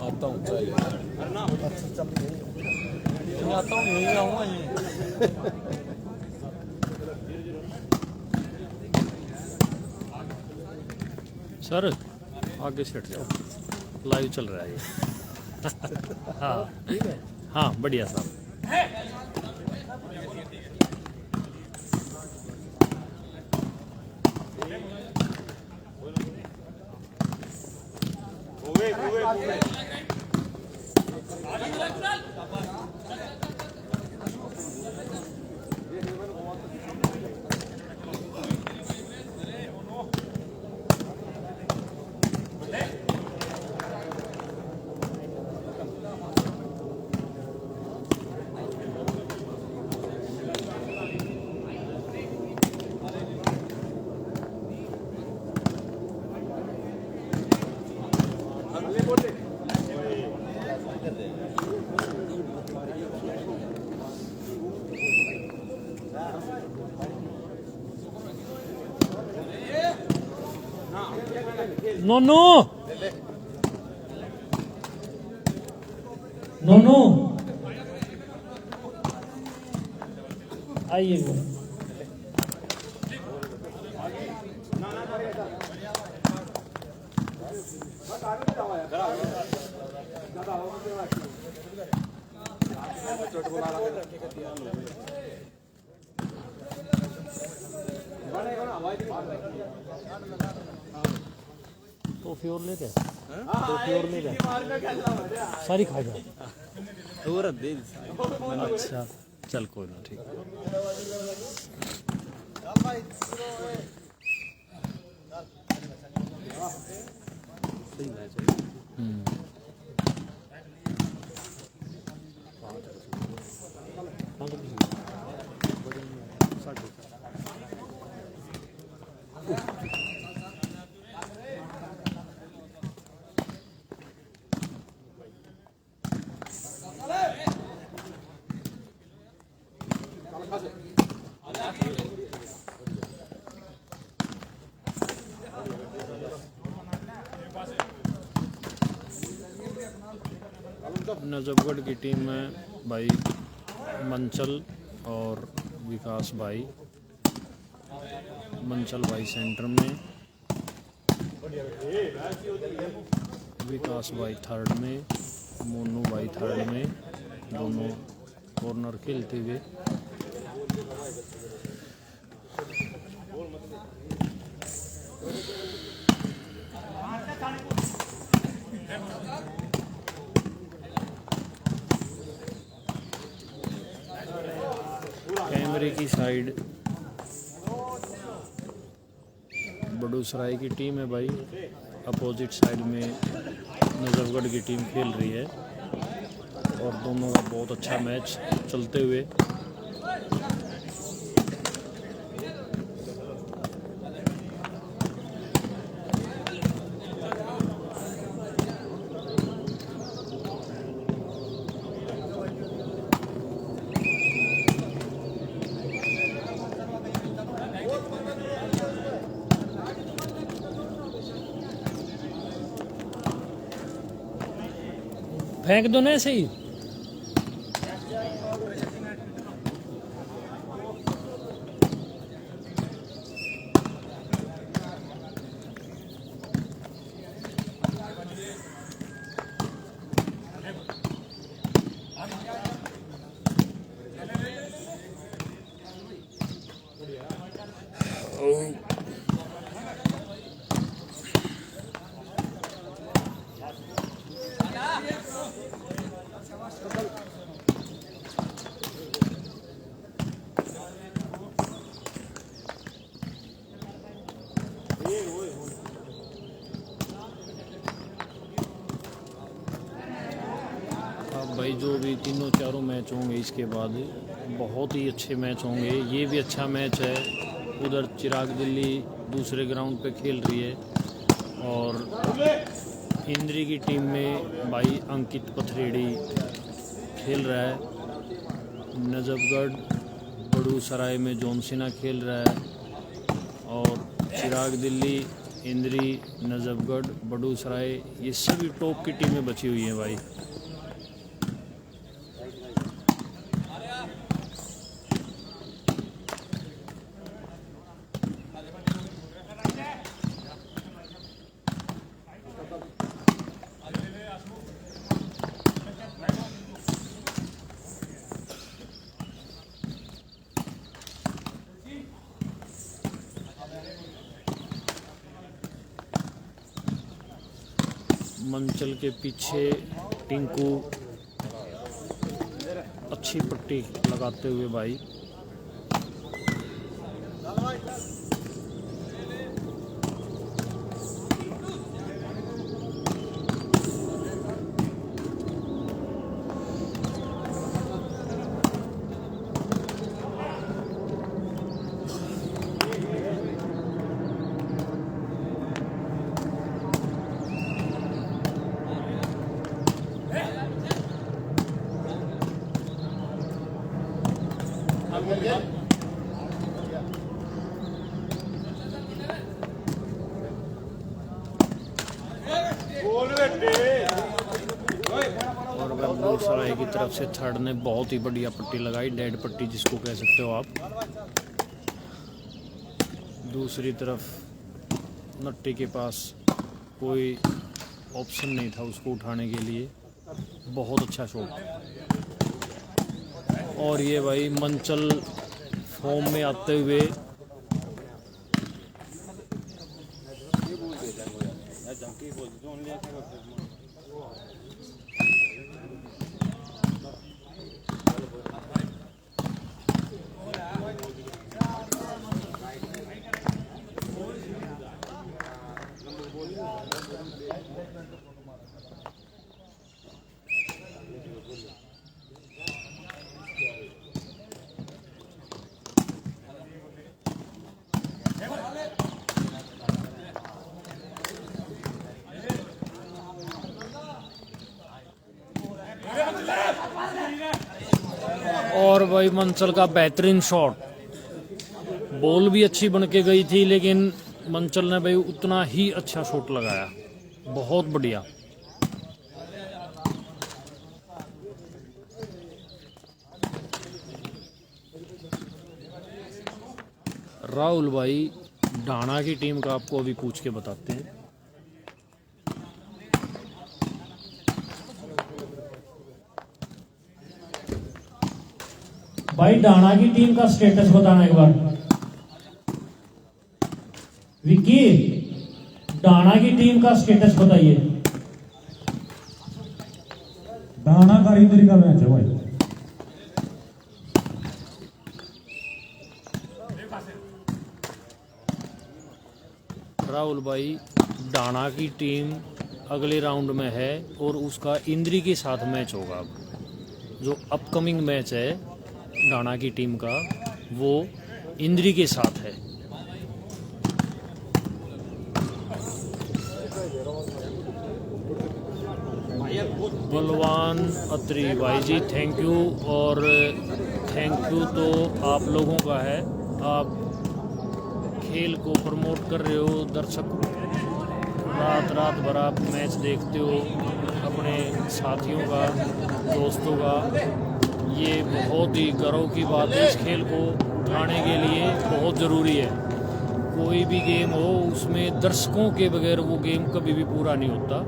आता हूँ आता हूँ यही आऊँगा ये सर आगे से हट जाओ लाइव चल रहा है ये हाँ हाँ बढ़िया साहब नोनू नोनू आइए तो फ्योर ले गए तो फ्योर ले गए सारी खा जाए अच्छा चल कोई ना ठीक नजफगढ़ की टीम में भाई मंचल और विकास भाई मंचल भाई सेंटर में विकास भाई थर्ड में मोनू भाई थर्ड में दोनों कॉर्नर खेलते हुए कैमरे की साइड बड़ूसराय की टीम है भाई अपोजिट साइड में नजफगढ़ की टीम खेल रही है और दोनों का बहुत अच्छा मैच चलते हुए फेंक दो ना ऐसे ही भाई जो भी तीनों चारों मैच होंगे इसके बाद बहुत ही अच्छे मैच होंगे। ये भी अच्छा मैच है उधर चिराग दिल्ली दूसरे ग्राउंड पे खेल रही है और इंद्री की टीम में भाई अंकित पथरेड़ी खेल रहा है। नजफगढ़ बड़ू सराय में जॉन सिन्हा खेल रहा है और चिराग दिल्ली, इंद्री, नजफगढ़, बड़ू सराय ये सभी टॉप की टीमें बची हुई हैं भाई। मंचल के पीछे टिंकू अच्छी पट्टी लगाते हुए भाई। और बड़ू सराय की तरफ से थर्ड ने बहुत ही बढ़िया पट्टी लगाई, डेड पट्टी जिसको कह सकते हो आप। दूसरी तरफ नट्टी के पास कोई ऑप्शन नहीं था उसको उठाने के लिए। बहुत अच्छा शॉट। और ये भाई मंचल फॉर्म में आते हुए और भाई मंचल का बेहतरीन शॉट। बॉल भी अच्छी बन के गई थी लेकिन मंचल ने भाई उतना ही अच्छा शॉट लगाया। बहुत बढ़िया। राहुल भाई डाना की टीम का आपको अभी पूछ के बताते हैं। भाई डाना की टीम का स्टेटस बताना एक बार। विक्की, डाना की टीम का स्टेटस बताइए। डाना का इंद्री का मैच है भाई। राहुल भाई डाना की टीम अगले राउंड में है और उसका इंद्री के साथ मैच होगा। जो अपकमिंग मैच है डाना की टीम का वो इंद्री के साथ है। बलवान अत्री भाई जी थैंक यू। और थैंक यू तो आप लोगों का है, आप खेल को प्रमोट कर रहे हो। दर्शक रात रात भर आप मैच देखते हो अपने साथियों का, दोस्तों का। ये बहुत ही गर्व की बात है। इस खेल को उठाने के लिए बहुत ज़रूरी है। कोई भी गेम हो उसमें दर्शकों के बगैर वो गेम कभी भी पूरा नहीं होता।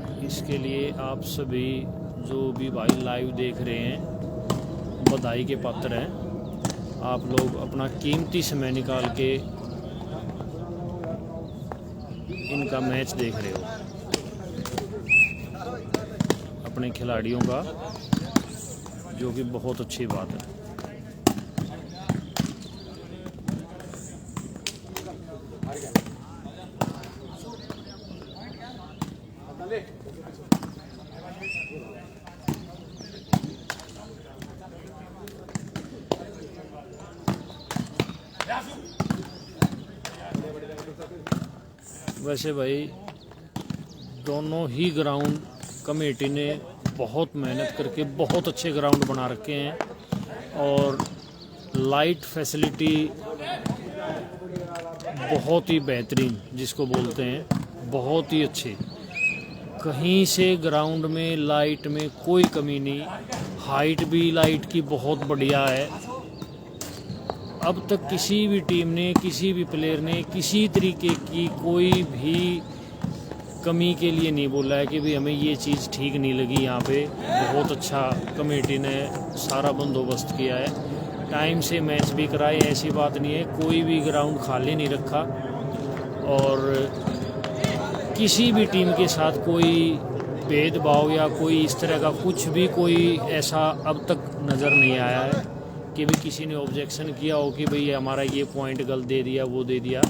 तो इसके लिए आप सभी जो भी भाई लाइव देख रहे हैं बधाई के पात्र हैं। आप लोग अपना कीमती समय निकाल के इनका मैच देख रहे हो, अपने खिलाड़ियों का, जो कि बहुत अच्छी बात है। वैसे भाई दोनों ही ग्राउंड कमेटी ने बहुत मेहनत करके बहुत अच्छे ग्राउंड बना रखे हैं और लाइट फैसिलिटी बहुत ही बेहतरीन जिसको बोलते हैं, बहुत ही अच्छे। कहीं से ग्राउंड में लाइट में कोई कमी नहीं, हाइट भी लाइट की बहुत बढ़िया है। अब तक किसी भी टीम ने, किसी भी प्लेयर ने किसी तरीके की कोई भी कमी के लिए नहीं बोला है कि भाई हमें ये चीज़ ठीक नहीं लगी। यहाँ पे बहुत अच्छा कमेटी ने सारा बंदोबस्त किया है, टाइम से मैच भी कराए, ऐसी बात नहीं है, कोई भी ग्राउंड खाली नहीं रखा और किसी भी टीम के साथ कोई भेदभाव या कोई इस तरह का कुछ भी कोई ऐसा अब तक नज़र नहीं आया है कि भी किसी ने ऑब्जेक्शन किया हो कि भाई हमारा ये पॉइंट गलत दे दिया, वो दे दिया।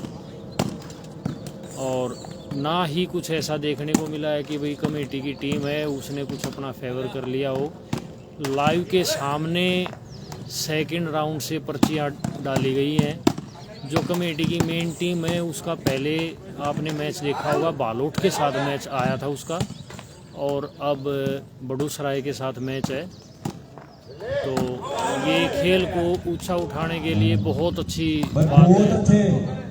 और ना ही कुछ ऐसा देखने को मिला है कि भाई कमेटी की टीम है उसने कुछ अपना फेवर कर लिया हो। लाइव के सामने सेकंड राउंड से पर्चियाँ डाली गई हैं। जो कमेटी की मेन टीम है उसका पहले आपने मैच देखा होगा, बालोट के साथ मैच आया था उसका, और अब बड़ूसराय के साथ मैच है। तो ये खेल को ऊंचा उठाने के लिए बहुत अच्छी बात है।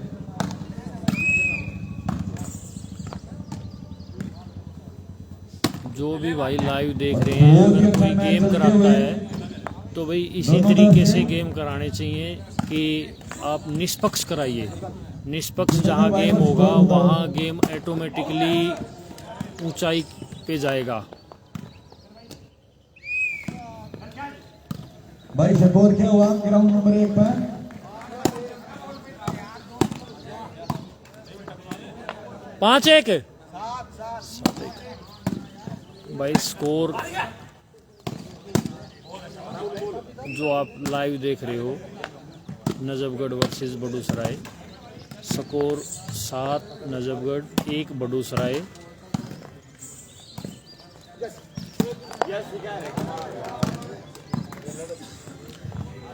जो भी भाई लाइव देख रहे हैं, अगर कोई गेम कराता है तो भाई इसी तरीके से गेम कराने चाहिए कि आप निष्पक्ष कराइए। निष्पक्ष जहाँ गेम होगा वहाँ गेम ऑटोमेटिकली ऊंचाई पे जाएगा। भाई स्कोर क्या हुआ ग्राउंड नंबर 1 पर? पाँच एक भाई स्कोर जो आप लाइव देख रहे हो, नजफगढ़ वर्सेस बड़ूसराय, स्कोर 7 नजफगढ़ 1 बड़ूसराय।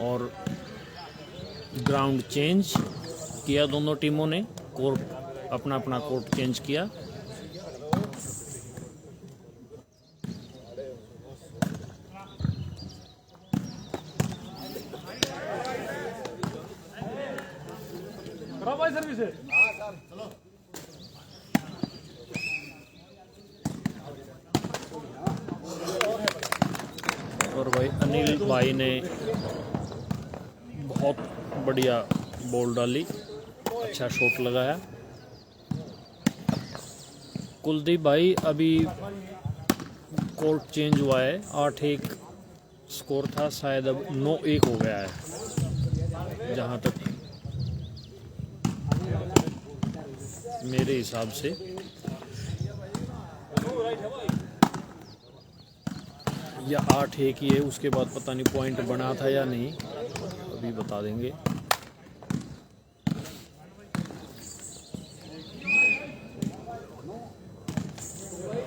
और ग्राउंड चेंज किया दोनों टीमों ने, कोर्ट अपना अपना कोर्ट चेंज किया। और भाई अनिल भाई ने बहुत बढ़िया बॉल डाली, अच्छा शॉट लगाया। कुलदीप भाई अभी कोर्ट चेंज हुआ है, 8-1 स्कोर था, शायद अब 9-1 हो गया है जहाँ तक मेरे हिसाब से। या 8-1 ही है, उसके बाद पता नहीं पॉइंट बना था या नहीं, अभी बता देंगे।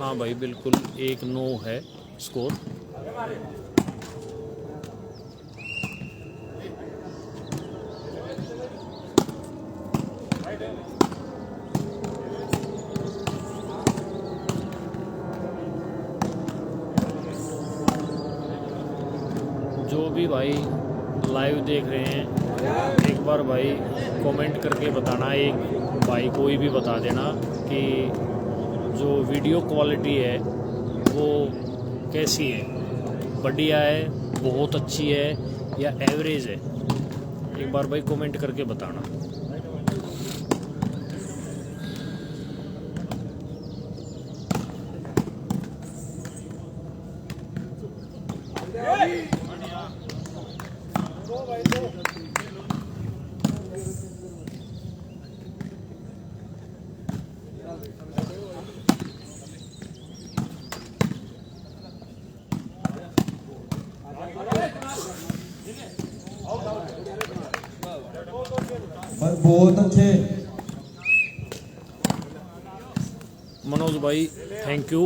हाँ भाई बिल्कुल 1-9 है स्कोर। जो भी भाई लाइव देख रहे हैं एक बार भाई कमेंट करके बताना, एक भाई कोई भी बता देना कि जो वीडियो क्वालिटी है वो कैसी है, बढ़िया है, बहुत अच्छी है या एवरेज है। एक बार भाई कमेंट करके बताना। बहुत अच्छे मनोज भाई, थैंक यू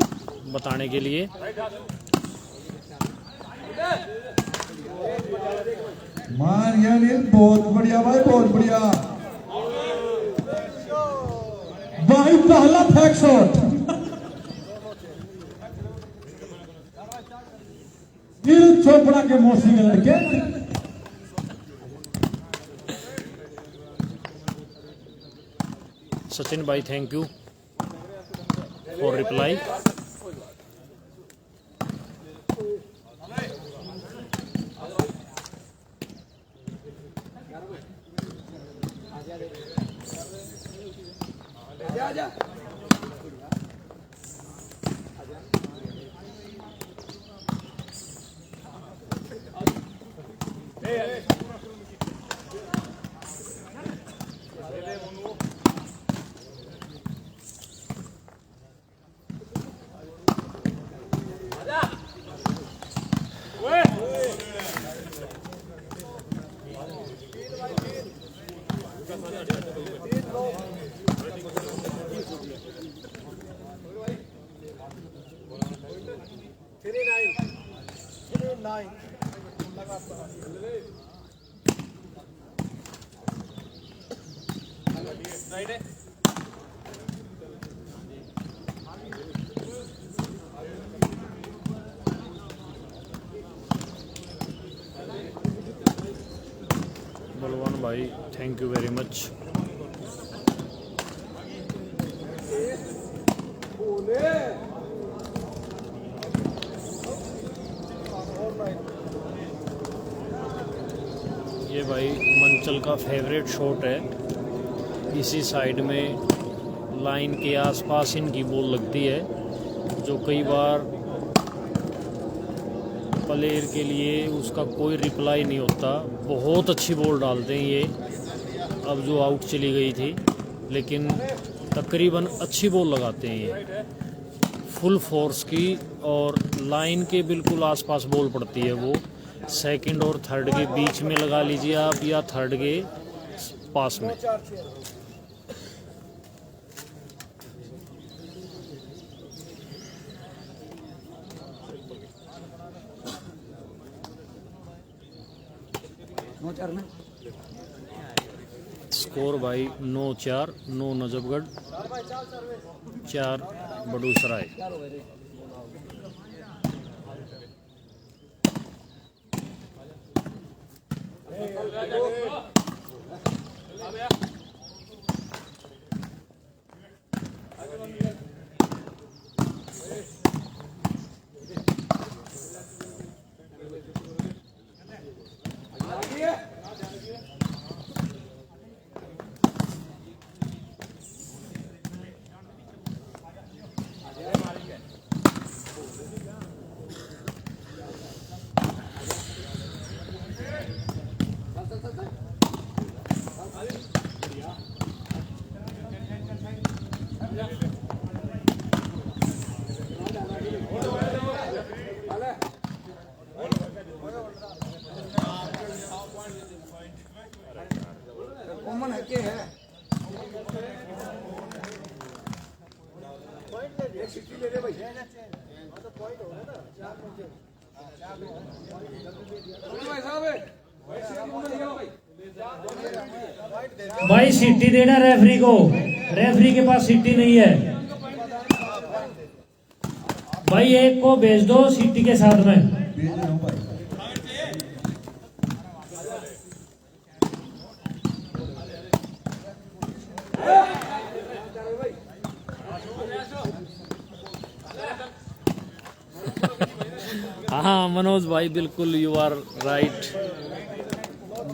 बताने के लिए। मान गया नील, बहुत बढ़िया भाई, बहुत बढ़िया भाई, पहला फेक शॉट नील चोपड़ा के मौसी के लड़के। सचिन भाई थैंक यू फॉर रिप्लाई। बलवान भाई थैंक यू वेरी मच। ये भाई मंचल का फेवरेट शॉट है। इसी साइड में लाइन के आसपास इनकी बॉल लगती है, जो कई बार प्लेयर के लिए उसका कोई रिप्लाई नहीं होता। बहुत अच्छी बॉल डालते हैं ये। अब जो आउट चली गई थी, लेकिन तकरीबन अच्छी बॉल लगाते हैं ये, फुल फोर्स की, और लाइन के बिल्कुल आसपास बॉल पड़ती है। वो सेकंड और थर्ड के बीच में लगा लीजिए आप, या थर्ड के पास में। स्कोर भाई 9-4, 9 नजफगढ़, 4 बड़ूसराय। भाई सीटी देना रेफरी को, रेफरी के पास सीटी नहीं है भाई, एक को भेज दो सीटी के साथ में। भेज रहा हूं भाई। हाँ मनोज भाई बिल्कुल, यू आर राइट।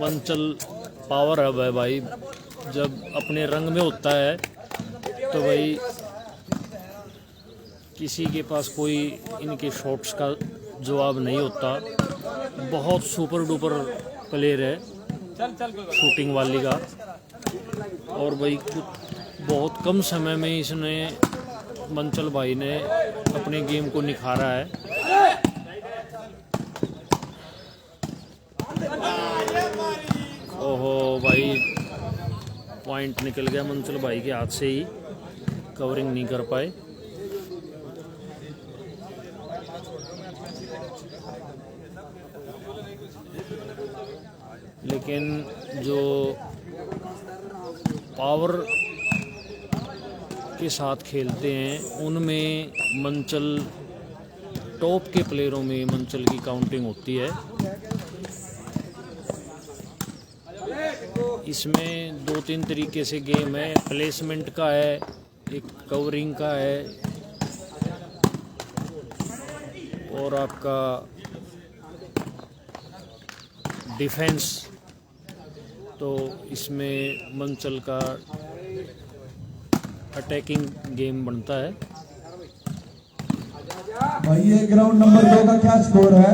मंचल पावर हब है भाई। जब अपने रंग में होता है तो भाई किसी के पास कोई इनके शॉट्स का जवाब नहीं होता। बहुत सुपर डुपर प्लेयर है शूटिंग वाली का, और भाई कुछ बहुत कम समय में इसने, मंचल भाई ने अपने गेम को निखारा है। ओहो भाई, पॉइंट निकल गया मंचल भाई के हाथ से ही, कवरिंग नहीं कर पाए। लेकिन जो पावर के साथ खेलते हैं उनमें मंचल, टॉप के प्लेयरों में मंचल की काउंटिंग होती है। इसमें 2-3 तरीके से गेम है, प्लेसमेंट का है, एक कवरिंग का है और आपका डिफेंस। तो इसमें मंचल का अटैकिंग गेम बनता है। भाई ये ग्राउंड नंबर 2 का क्या स्कोर है?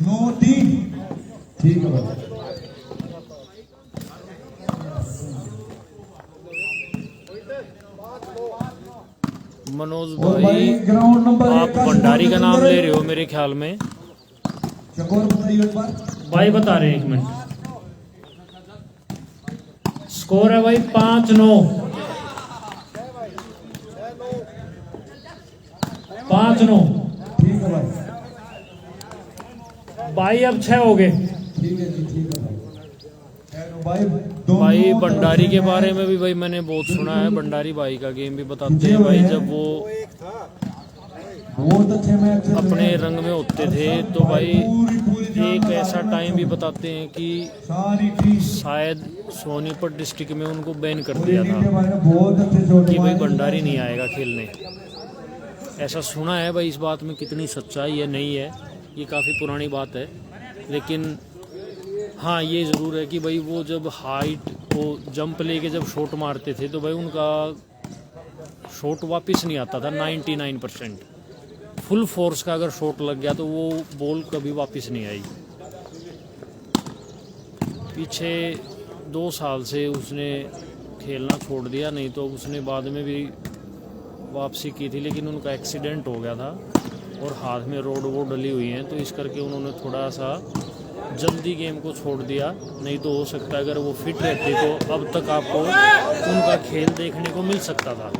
9-3। ठीक है भाई। मनोज और भाई, ग्राउंड नंबर आप भंडारी का नाम ले रहे हो मेरे ख्याल में। चकोर बताइए एक बार। भाई बता रहे हैं, 1 मिनट। स्कोर है भाई 5-9। 5-9। ठीक है भाई। भाई अब 6 हो गए। ठीक है जी, ठीक है भाई। भाई भंडारी के बारे में भी भाई मैंने बहुत सुना है। भंडारी भाई का गेम भी बताते हैं भाई, जब वो बहुत अच्छे मैच अपने रंग में होते थे तो भाई एक ऐसा टाइम भी बताते हैं कि सारी टीम शायद सोनीपत डिस्ट्रिक्ट में उनको बैन कर दिया था बहुत अच्छे शॉट कि भाई भंडारी नहीं आएगा खेलने। ऐसा सुना है भाई, इस बात में कितनी सच्चाई है नहीं है ये काफ़ी पुरानी बात है, लेकिन हाँ ये ज़रूर है कि भाई वो जब हाइट वो जंप लेके जब शॉट मारते थे तो भाई उनका शॉट वापस नहीं आता था। 99% फुल फोर्स का अगर शॉट लग गया तो वो बॉल कभी वापस नहीं आई। पीछे 2 साल से उसने खेलना छोड़ दिया, नहीं तो उसने बाद में भी वापसी की थी, लेकिन उनका एक्सीडेंट हो गया था और हाथ में रोड वो डली हुई हैं, तो इस करके उन्होंने थोड़ा सा जल्दी गेम को छोड़ दिया। नहीं तो हो सकता है अगर वो फिट रहते तो अब तक आपको उनका खेल देखने को मिल सकता था।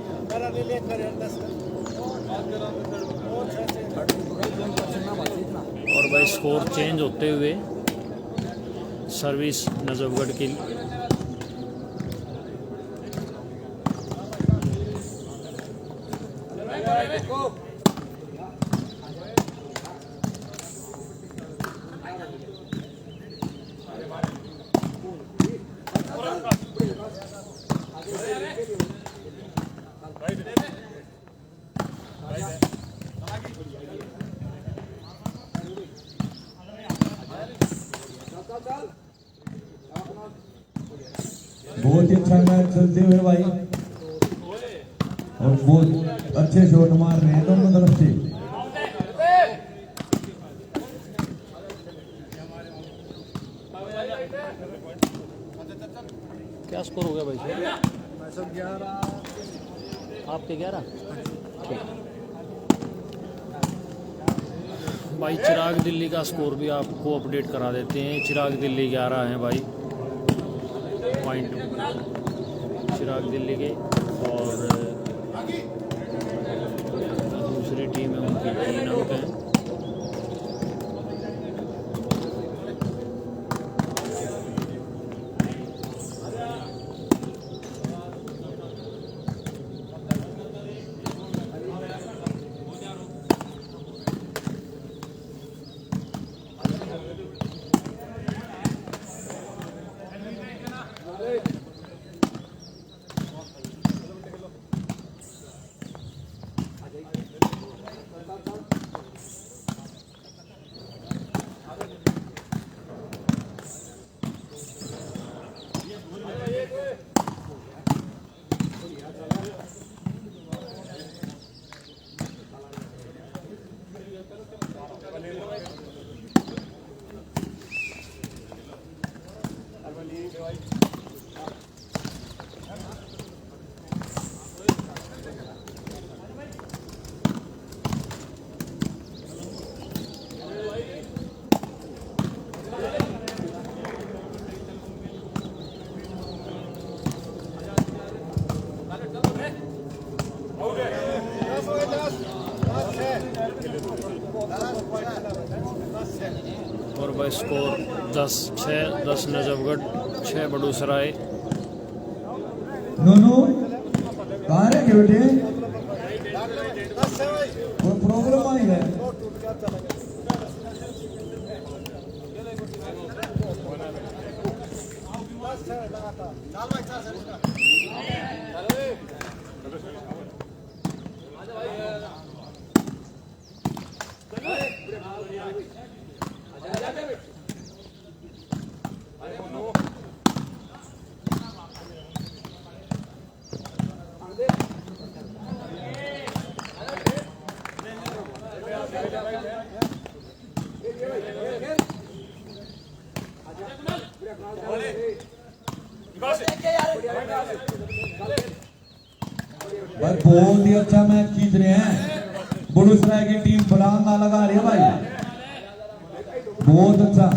और भाई स्कोर चेंज होते हुए सर्विस नजफगढ़ की। बहुत ही अच्छा मैच चलते हुए भाई, और बहुत अच्छे शॉट मार रहे हैं दोनों तरफ से। क्या स्कोर हो गया भाई? आपके 11। ठीक भाई, चिराग दिल्ली का स्कोर भी आपको अपडेट करा देते हैं। चिराग दिल्ली 11 हैं भाई पॉइंट चिराग दिल्ली के, और दूसरी टीम है उनकी 3 अंक हैं। और भाई स्कोर 10-6, 10 नजफगढ़, 6 बड़ूसराय। नूनू कहाँ रह गए बेटे? कोई प्रॉब्लम आई है? भाई बहुत ही अच्छा मैच जीत रहे हैं। बुड़ूसराय की टीम बलांग ना लगा रही है भाई, बहुत अच्छा।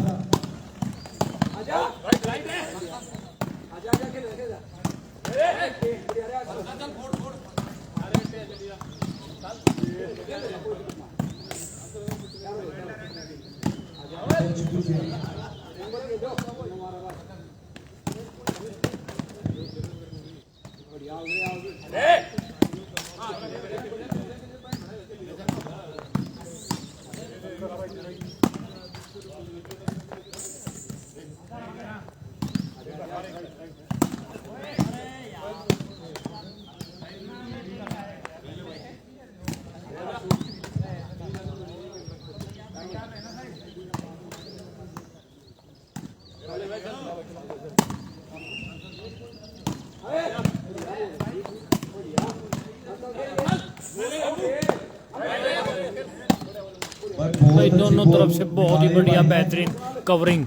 भाई दोनों तरफ से बहुत ही बढ़िया बेहतरीन कवरिंग।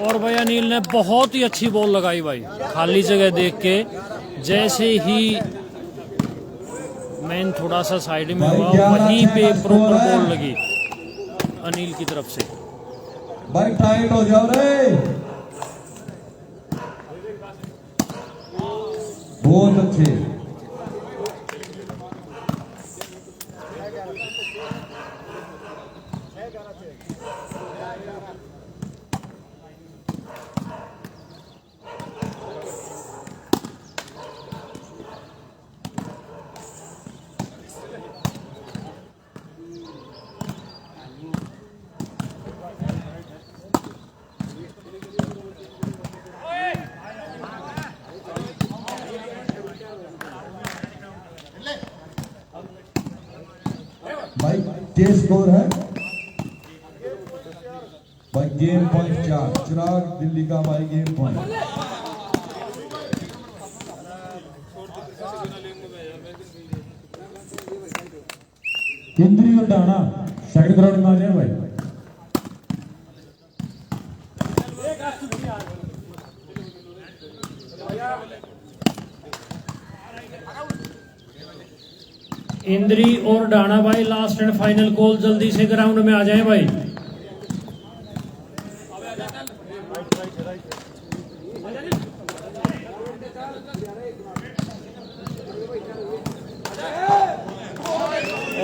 और भाई अनिल ने बहुत ही अच्छी बॉल लगाई भाई, खाली जगह देख के। जैसे ही मैन थोड़ा सा साइड में हुआ, वहीं पे प्रॉपर बॉल लगी अनिल की तरफ से। भाई टाइट हो जाओ रे, बहुत अच्छे। भाई क्या स्कोर है भाई? गेम पॉइंट 4, चिराग दिल्ली का भाई गेम पॉइंट। इंद्री और डाना सेकंड ग्राउंड में आ जाए भाई। इंद्री और डाना भाई लास्ट एंड फाइनल कॉल, जल्दी से ग्राउंड में आ जाएं भाई।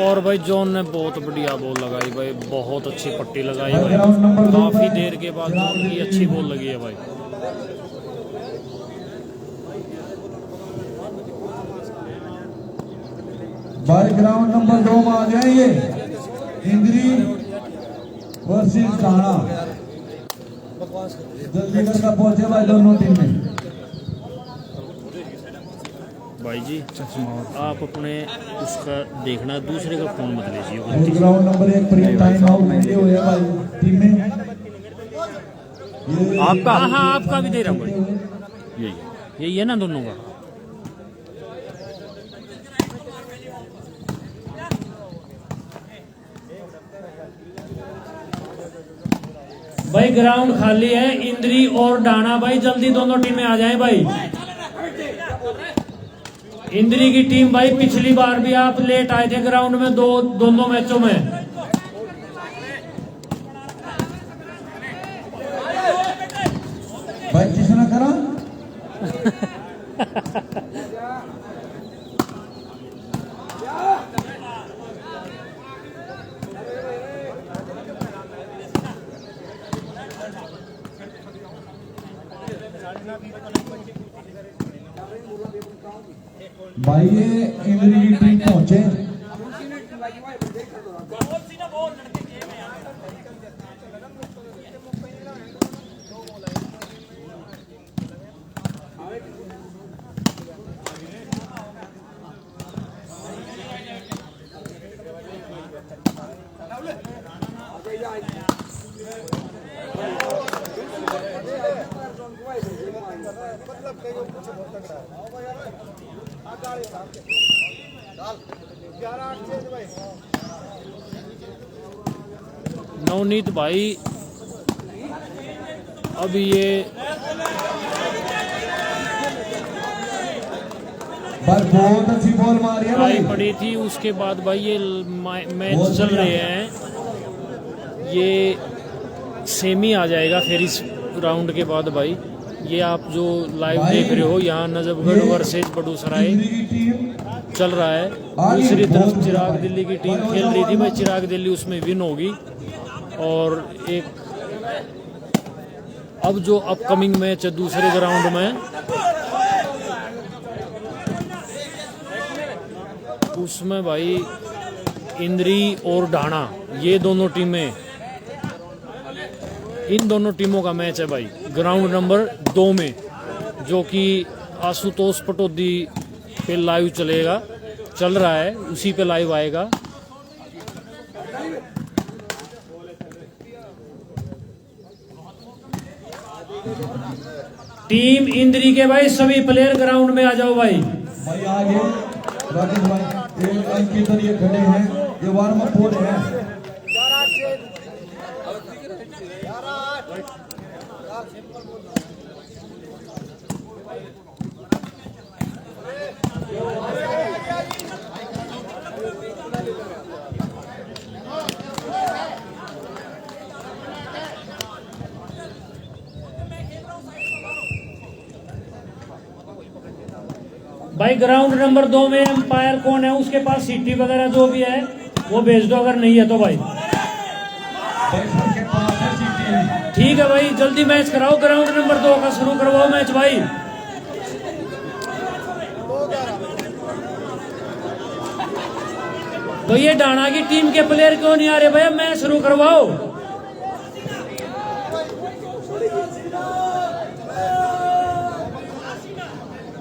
और भाई जॉन ने बहुत बढ़िया बॉल लगाई भाई, बहुत अच्छी पट्टी लगाई भाई। काफी देर के बाद जॉन की अच्छी बॉल लगी है भाई। भाई ग्राउंड नंबर 2 में आ जाएंगे इंद्री वर्सेस डाना। जल्दी करके पहुंचे भाई दोनों टीम में। भाई जी आप अपने उसका देखना, दूसरे का फोन मत लीजिए। Ground number 1 pre time out नहीं हुआ भाई टीम में। आपका? हाँ आपका भी दे रहा हूँ भाई, यही है ना दोनों का। भाई ग्राउंड खाली है, इंद्री और डाना भाई जल्दी दोनों टीमें आ जाएं भाई। इंद्री की टीम भाई पिछली बार भी आप लेट आए थे ग्राउंड में दोनों मैचों में। भाई ये इंद्री की टीम पहुंचे। नवनीत भाई अब ये भाई बहुत अच्छी बॉल मारी है भाई। ट्राई पड़ी थी, उसके बाद भाई ये मैच चल रहे हैं, ये सेमी आ जाएगा फिर इस राउंड के बाद भाई। ये आप जो लाइव देख रहे हो यहाँ नजफगढ़ वर्सेज बड़ूसराय इंद्री की टीम चल रहा है। दूसरी तरफ चिराग दिल्ली की टीम खेल रही थी भाई, चिराग दिल्ली उसमें विन होगी। और एक अब जो अपकमिंग मैच है दूसरे ग्राउंड में, उसमें भाई इंद्री और ढाणा ये दोनों टीमें, इन दोनों टीमों का मैच है भाई ग्राउंड नंबर 2 में, जो कि आशुतोष पटौदी पे लाइव चलेगा, चल रहा है, उसी पे लाइव आएगा। टीम इंद्री के भाई सभी प्लेयर ग्राउंड में आ जाओ भाई। भाई आगे राकेश भाई ये अंकित और ये खड़े हैं, ये वार्म अप हो रहे हैं। भाई ग्राउंड नंबर 2 में एम्पायर कौन है, उसके पास सीटी वगैरह जो भी है वो भेज दो, अगर नहीं है तो भाई ठीक है भाई। जल्दी मैच कराओ, ग्राउंड नंबर 2 का शुरू करवाओ मैच भाई। तो ये डाणा की टीम के प्लेयर क्यों नहीं आ रहे भैया, मैच शुरू करवाओ।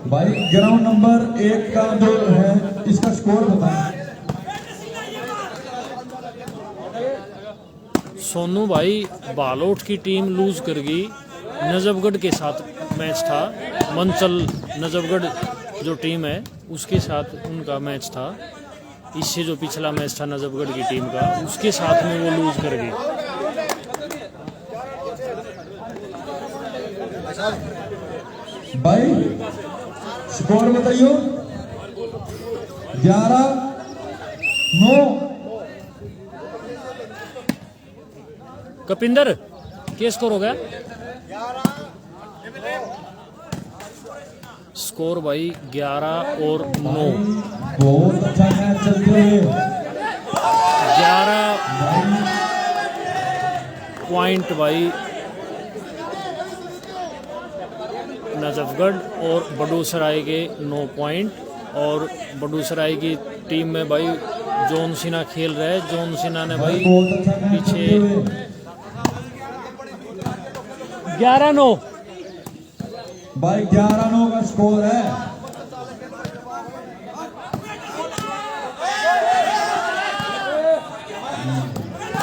भाई ग्राउंड नंबर 1 का जो है इसका स्कोर बताएं। सोनू भाई बालोट की टीम लूज कर गई, नजफगढ़ के साथ मैच था, मंचल नजफगढ़ जो टीम है उसके साथ उनका मैच था। इससे जो पिछला मैच था नजफगढ़ की टीम का, उसके साथ में वो लूज कर गई। भाई स्कोर बताइयो। 11-9। कपिंदर क्या स्कोर हो गया? स्कोर भाई 11 और 9। बहुत अच्छा मैच चलते हुए 11 पॉइंट भाई नजफगढ़ और बड़ूसराय के 9 पॉइंट। और बड़ूसराय की टीम में भाई जॉन सिन्हा खेल रहे हैं। जॉन सिन्हा ने भाई पीछे 11-9 भाई 11-9 का स्कोर है।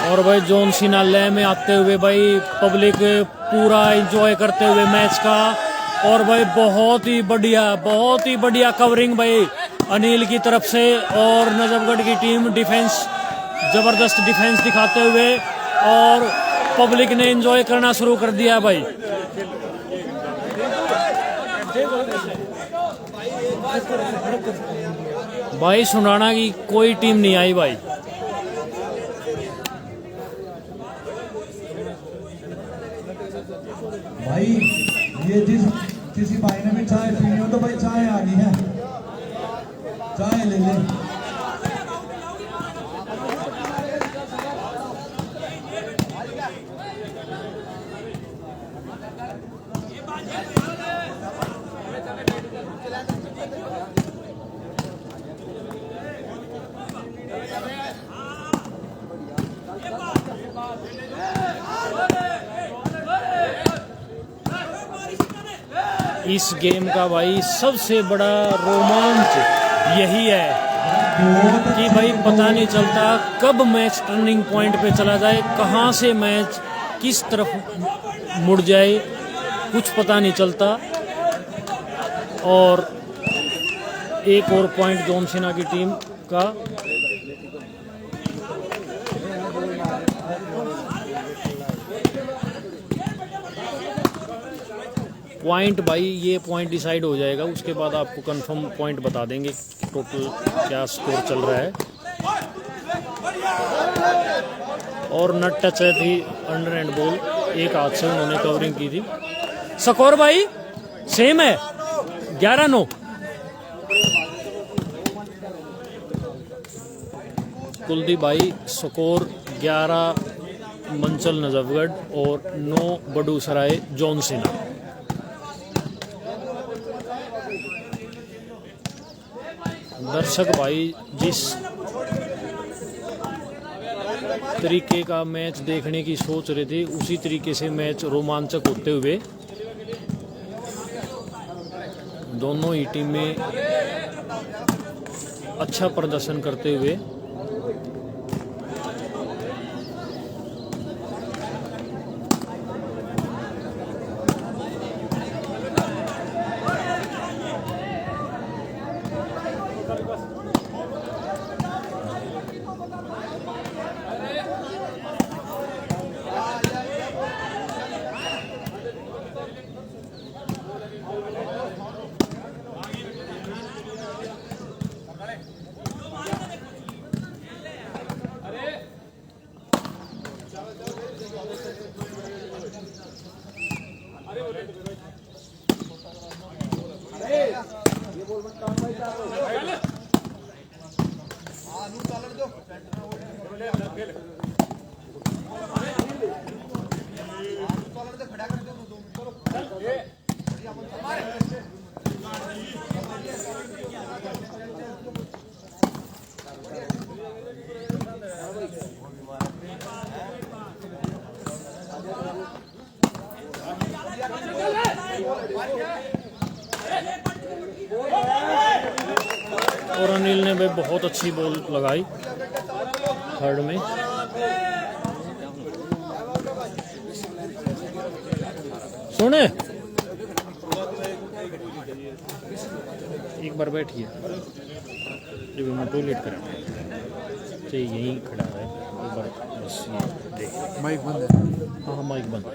और भाई जॉन सिन्हा लय में आते हुए भाई पब्लिक पूरा एंजॉय करते हुए मैच का। और भाई बहुत ही बढ़िया कवरिंग भाई अनिल की तरफ से। और नजफगढ़ की टीम डिफेंस, जबरदस्त डिफेंस दिखाते हुए, और पब्लिक ने एंजॉय करना शुरू कर दिया भाई। भाई सुनाना की कोई टीम नहीं आई भाई। भाई ये जिस किसी भाई ने भी चाय पीनी हो तो भाई चाय आ गई है, चाय ले ले। इस गेम का भाई सबसे बड़ा रोमांच यही है कि भाई पता नहीं चलता कब मैच टर्निंग पॉइंट पे चला जाए, कहां से मैच किस तरफ मुड़ जाए, कुछ पता नहीं चलता। और एक और पॉइंट जॉन सीना की टीम का। पॉइंट भाई ये पॉइंट डिसाइड हो जाएगा, उसके बाद आपको कंफर्म पॉइंट बता देंगे टोटल क्या स्कोर चल रहा है। और नट टच है थी अंडर एंड बॉल, एक हाथ से उन्होंने कवरिंग की थी। स्कोर भाई सेम है 11-9। कुलदीप भाई स्कोर 11 मंचल नजफगढ़ और 9 बड़ूसराय जॉन सीना। दर्शक भाई जिस तरीके का मैच देखने की सोच रहे थे उसी तरीके से मैच रोमांचक होते हुए दोनों ही टीमें अच्छा प्रदर्शन करते हुए और अनिल ने भी बहुत अच्छी बॉल लगाई थर्ड में। सुने एक बार बैठिए, जब मैं टॉयलेट करा तो यहीं खड़ा है, एक बार बस ये देख। माइक बंद है। हाँ हाँ माइक बंद है।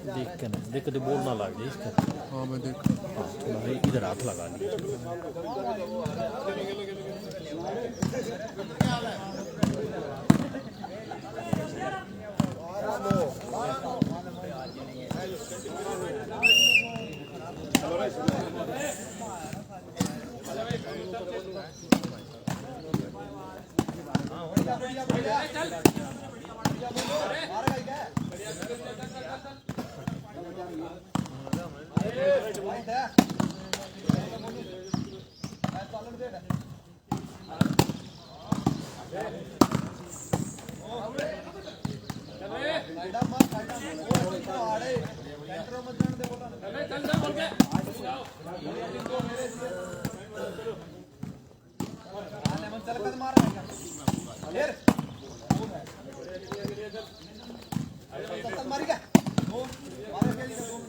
देख के ना देख के बोल ना लग जाए इसका। हाँ मैं देख। हाँ थोड़ा भाई इधर हाथ लगा लिया।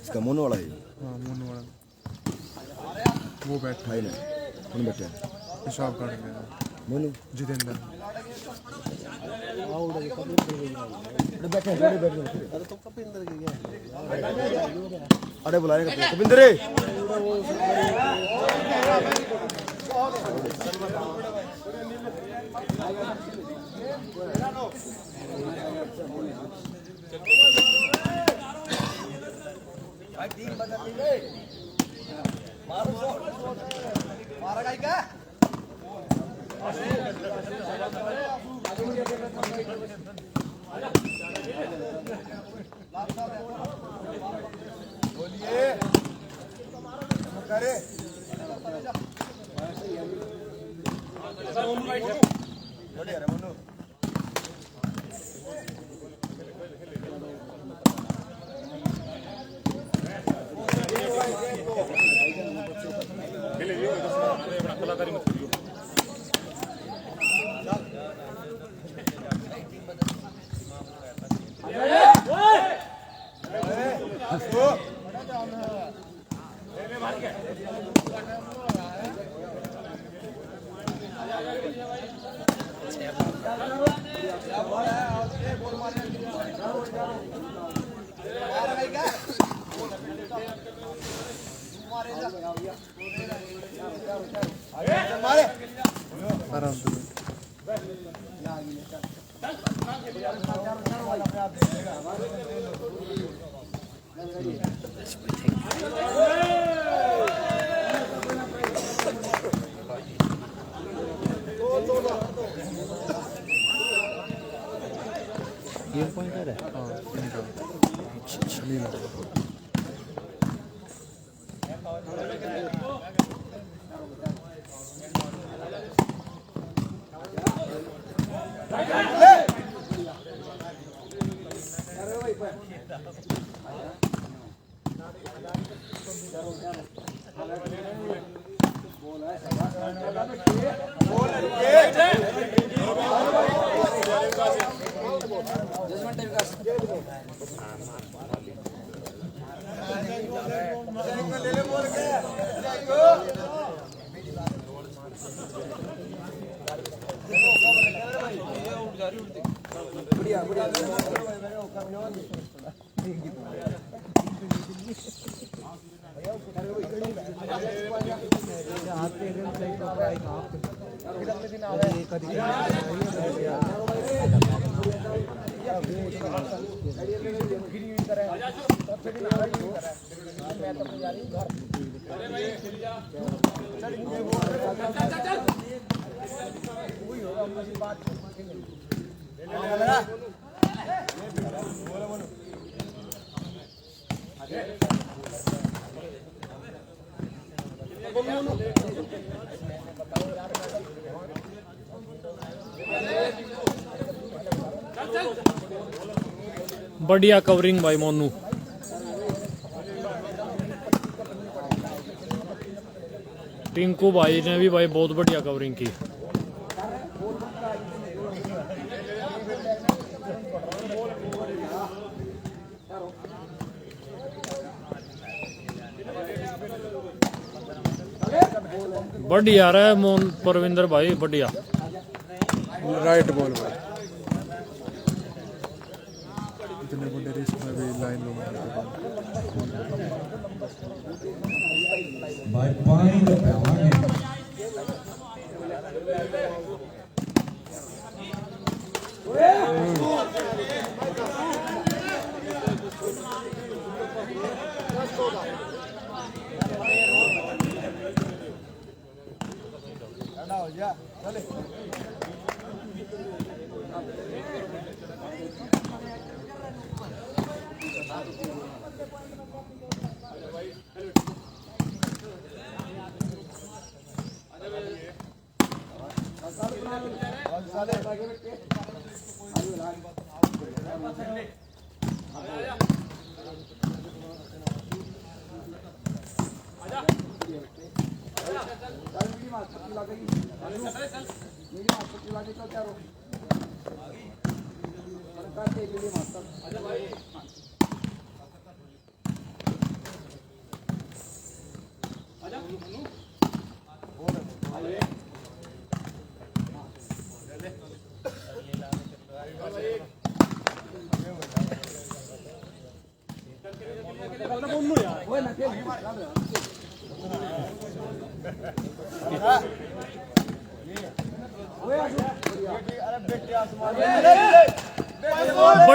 इसका मोनो वाला है। हाँ मोनू वाला वो बैठा भाई ने कौन बैठा है? पेशाब कर गया मोनू जितेंद्र। बैठे अरे बुलाने का कपिंदर रे। बढ़िया कवरिंग भाई मोनू। टिंकू भाई ने भी भाई बहुत बढ़िया कवरिंग की। बढ़िया रहा मोहन परविंदर भाई, बढ़िया राइट बॉल भाई, इतने बड़े रिस्क में भी लाइन लो भाई पानी तो पिलावांगे।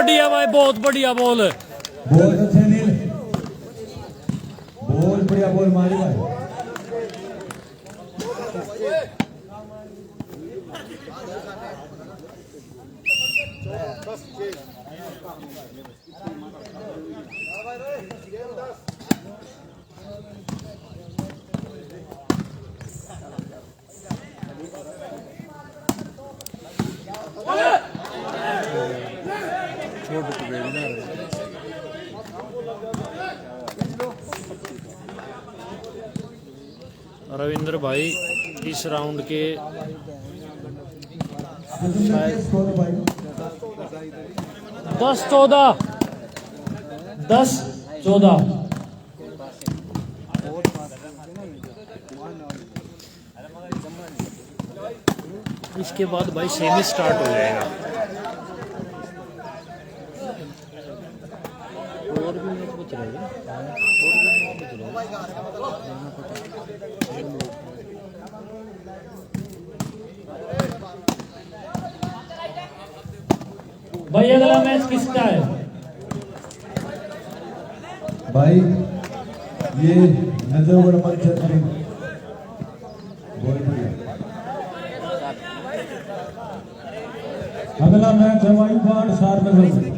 बढ़िया भाई, बहुत बढ़िया बॉल। बहुत अच्छे नील, बहुत बढ़िया बॉल मारी भाई। रविंद्र भाई इस राउंड के 10-14 10-14। इसके बाद भाई सेमी स्टार्ट हो जाएगा। और भी मैच बच रहे हैं, भाई अगला मैच किसका है? भाई ये नजरगढ़ मंचर बहुत बढ़िया। अगला मैच है भाई बाढ़ सार नजर।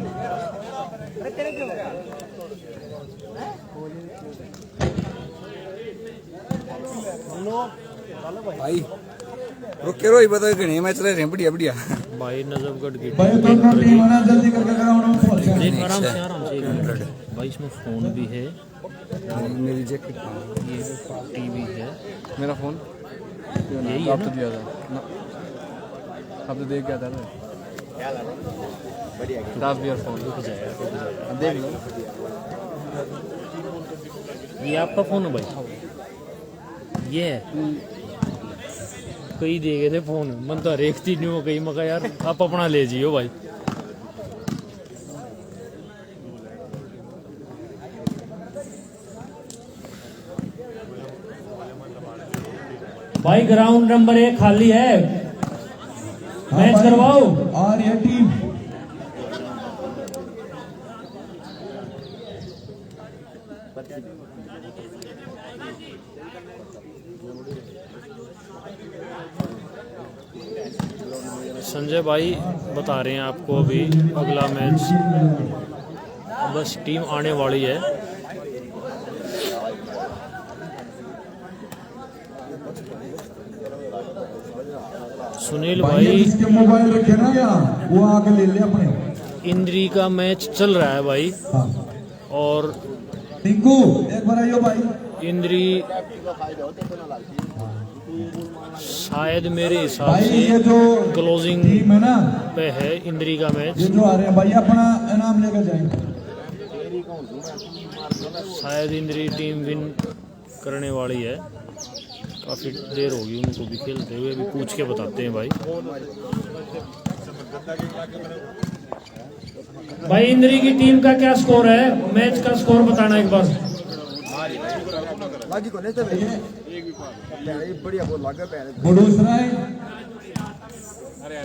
भाई रुके रो बता घने मैच रहे हैं बढ़िया बढ़िया। भाई नजफगढ़ की भाई दोनों टीम आना जल्दी करके ग्राउंड में पहुंच जाए। देख आराम से आराम से। 100 भाई इसमें फोन भी है, मेरी जैकेट ये टीवी है। मेरा फोन यही है आप तो ना? दिया था ना, आप तो देख गया था ना। 10 ईयरफोन अब देख लो। ये आपका फोन है भाई? ये है। कई दे गए थे फोन, मन तो रेखती नहीं हो गई। मगर यार आप अपना ले जियो भाई। भाई ग्राउंड नंबर 1 खाली है, मैच करवाओ। और ये टीम संजय भाई बता रहे हैं आपको अभी अगला मैच, बस टीम आने वाली है। सुनील भाई भाई जिसके मोबाइल रखे ना यहाँ वो आके ले ले अपने। इंद्री का मैच चल रहा है भाई, हाँ और टिंकू एक बार आइयो भाई। इंद्री शायद मेरे हिसाब भाई से ये जो क्लोजिंग टीम है ना, पे है इंद्री का मैच। ये जो आ रहे हैं भाई अपना इनाम लेकर जाएंगे। शायद इंद्री टीम विन करने वाली है। काफ़ी देर होगी उनको भी खेलते हुए, भी पूछ के बताते हैं भाई। भाई इंद्री की टीम का क्या स्कोर है? मैच का स्कोर बताना एक बार। बाकी को नहीं तो बढ़िया बोल लगा पहले बुडूसराय अरे